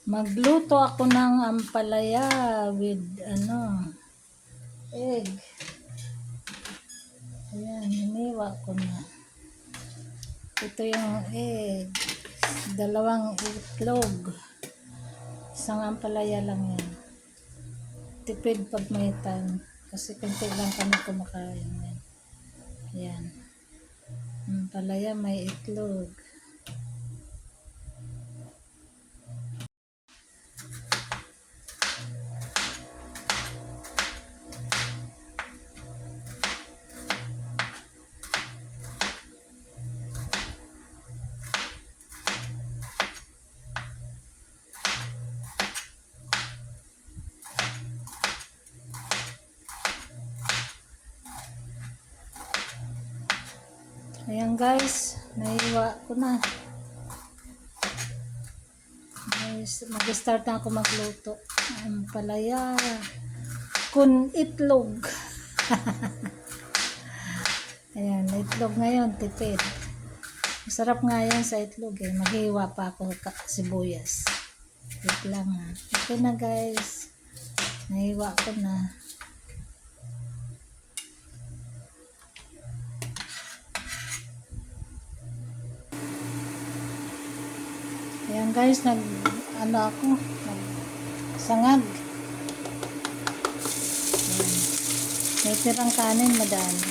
Magluto ako ng ampalaya with egg. Ayan, hiniwa ko na. Ito yung egg. 2 itlog. Isang ampalaya lang yan. Tipid pag may time. Kasi kunti lang kami kumakain yan. Ayan. Ampalaya may itlog. Ayan guys, naiwa ko na. Guys, mag-start na ako magluto. Ampalaya kun itlog. Ayan, itlog ngayon, tipid. Masarap nga yan sa itlog eh. Maghiwa pa ako sibuyas. Wait lang ha. Okay na guys. Nahiwa ko na. Ayan guys, sangag. Ayan. May tirang kanin, madami.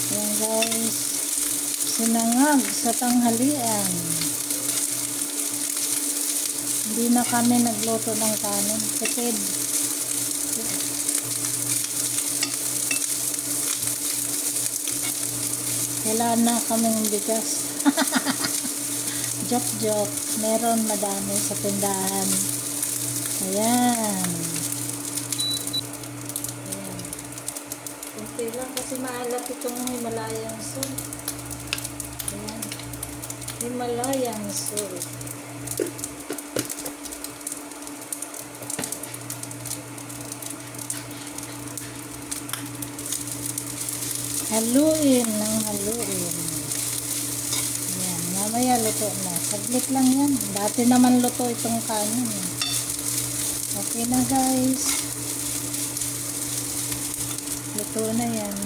Ayan guys, sinangag sa tanghalian. Hindi na kami nagluto ng kanin. Tipid. Wala na kaming bigas. Joke. Meron madami sa tindahan. Ayan. Kunti lang kasi maalat itong Himalayan salt. Ayan. Himalayan salt. Haluin ng haluin. Ayan, mamaya luto na. Saglit lang yan. Dati naman luto itong kanin. Okay na guys. Luto na yan.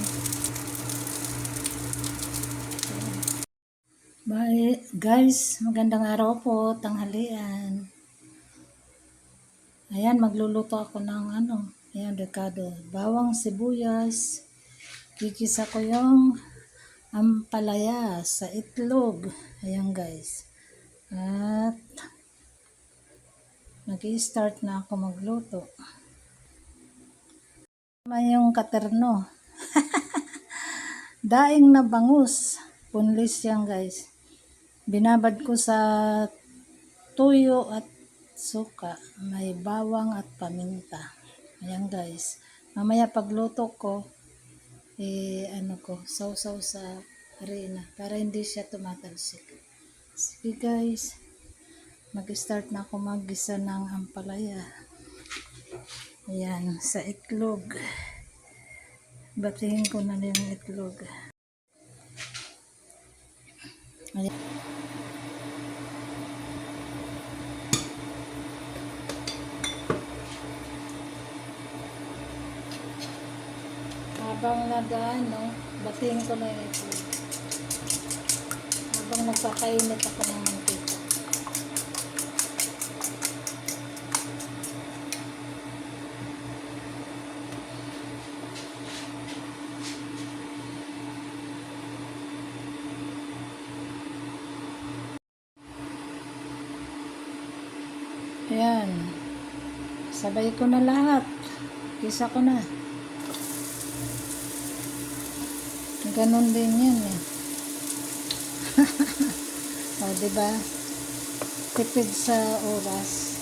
Bye guys, magandang araw po, tanghalian. Ayan, magluluto ako ng ayan, rekado. Bawang sibuyas. Kikisa ko yung ampalaya sa itlog. Ayan guys. At mag-i-start na ako magluto. May yung katerno. Daing na bangus. Punlis yan guys. Binabad ko sa tuyo at suka. May bawang at paminta. Ayan guys. Mamaya pagluto ko, sausaw sa harina para hindi siya tumatalsik. Sige guys, mag-start na ako mag-gisa ng ampalaya. Ayan, sa itlog. Batiin ko na yung itlog. Ayan. Habang batiin ko na yung itlog. Habang nagpakainit ako ng mantika. Ayan. Sabay ko na lahat. Kisa ko na. Ganon din yan eh. O, diba? Tipid sa oras.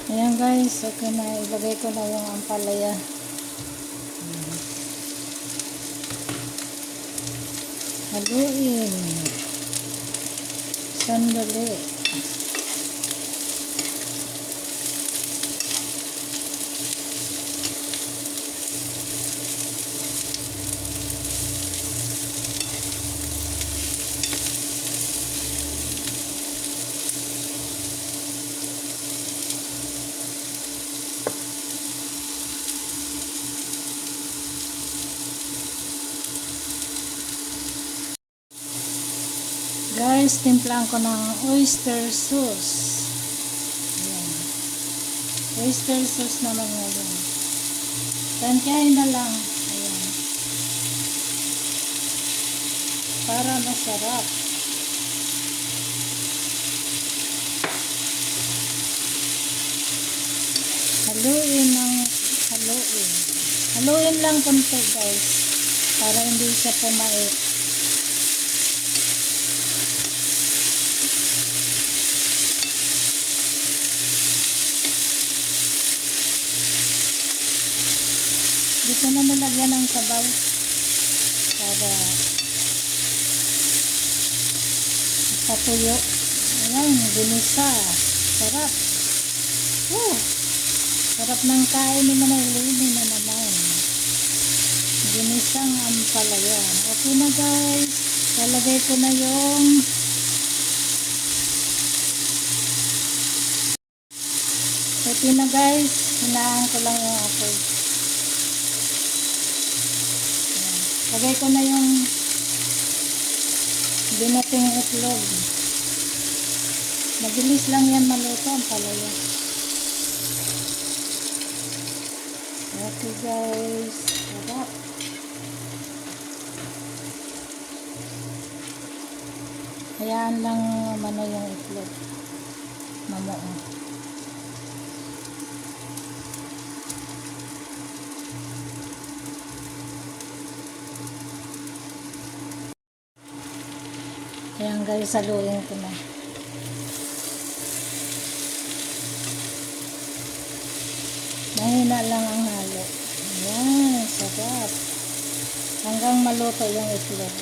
Ayan guys, okay na. Ilagay ko na yung ampalaya. Haluin. Sandali. Guys, timplahan ko ng oyster sauce. Ayan. Oyster sauce naman ngayon. Tansyahin na lang. Ayan. Para masarap. Haluin ng haluin. Haluin lang konti guys. Para hindi siya pumait. Dito na nilagyan ng sabaw para patuyo. Ayan, ginisa. Sarap. Sarap ng kain ni Manilini na naman. Ginisang ampalaya. Okay na guys. Lalagay ko na yung okay na guys. Hinaan ko lang yung apoy. Lagay ko na yung binating itlog. Mabilis lang yan maluto ang palaya. Okay guys. Sarap. Hayaan lang mano yung itlog. Mamuo. Ayan guys, haluin ko na. Mahina lang ang halo. Ayan, sarap. Hanggang maluto yung itlog.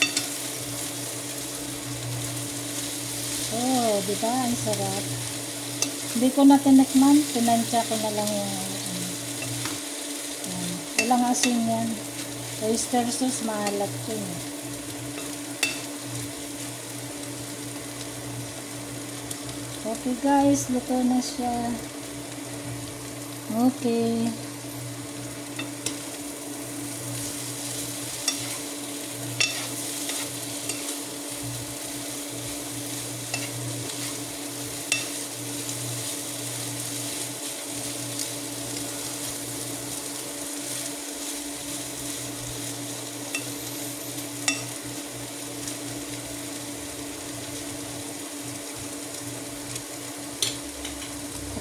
Oh, diba? Ang sarap. Hindi ko na tinikman. Tinansya ko na lang yung ayan. Walang asin yan. Oyster sauce, maalat yun. Okay guys, luto na siya. Okay.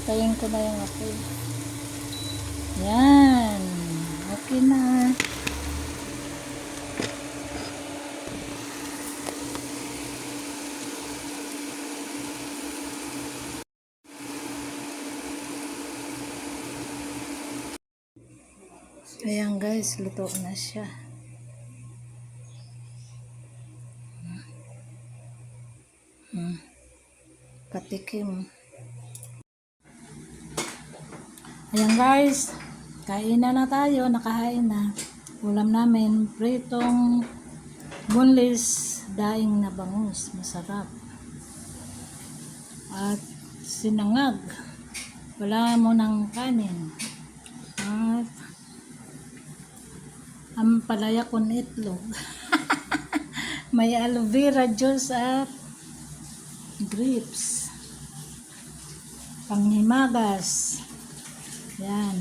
Patayin ko na yung apoy. Yan. Okay na. Ayan guys, luto na siya. Patikim. Ayan guys, kain na tayo, nakahain na. Ulam namin, pritong boneless daing na bangus, masarap. At sinangag, wala mo ng kanin. At ampalaya con itlog. May aloe vera juice at grapes. Panghimagas. Yan.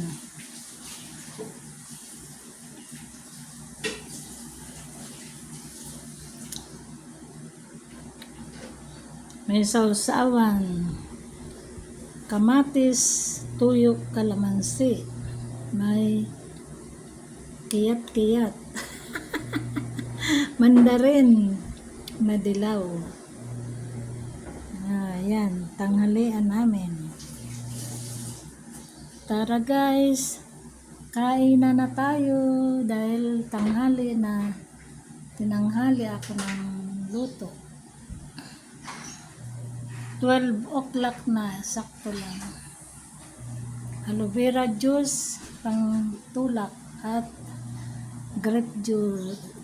May sausawan. Kamatis, tuyok, kalamansi. May kiyat-kiyat. Mandarin na dilaw. Ayan, tanghalian namin. Tara guys, kain na tayo dahil tanghali na. Tinanghali ako ng luto. 12 o'clock na, sakto lang. Aloe vera juice, pang tulak, at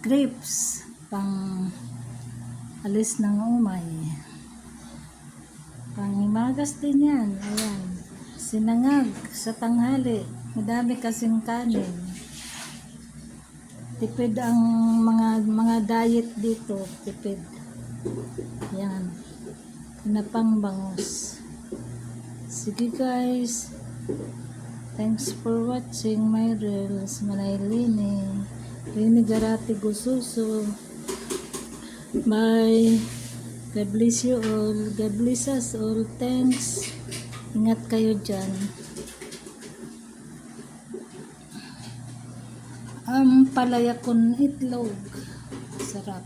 grapes, pang alis ng umay. Panghimagas din yan. Ayan. Sinangag sa tanghali. Madami kasing kanin. Tipid ang mga diet dito. Tipid. Yan. Pinapang bangus. Sige guys. Thanks for watching my reels. Manay Lini Garati Gususo. Bye. God bless you all. God bless us all. Thanks. Ingat kayo dyan. Palaya con itlog. Sarap.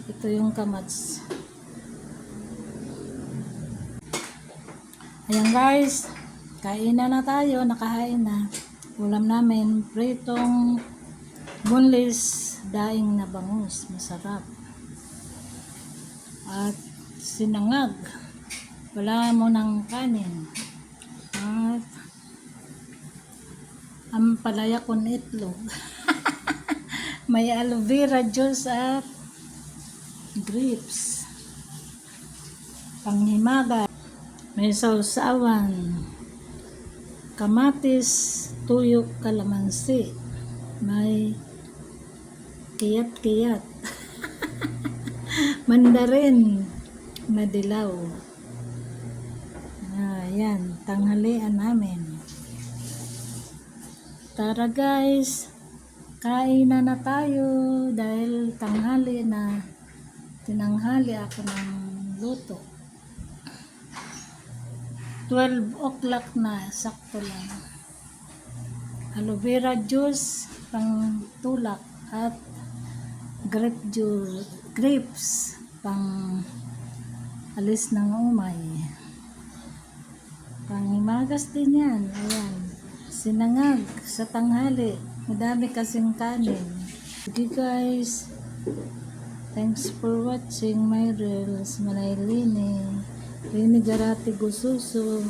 Ito yung kamats. Ayan guys. Kain na tayo. Nakahain na. Ulam namin. Pritong boneless daing na bangus. Masarap. At sinangag. Wala mo ng kanin. At palaya con itlog. May aloe vera juice at grapes. Panghimaga. May sausawan. Kamatis, tuyok, kalamansi. May kiyat-kiyat. Mandarin na dilaw. Ayan, tanghalian namin. Tara guys, kain na tayo dahil tanghali na. Tinanghali ako ng luto. 12 o'clock na, sakto lang. Aloe vera juice, pang tulak, at grapes, pang alis ng umay. Panghimagas din yan. Ayan. Sinangag sa tanghali. Madami kasing kanin. Sige guys. Thanks for watching my reels. Manay Lini Garati Gususo.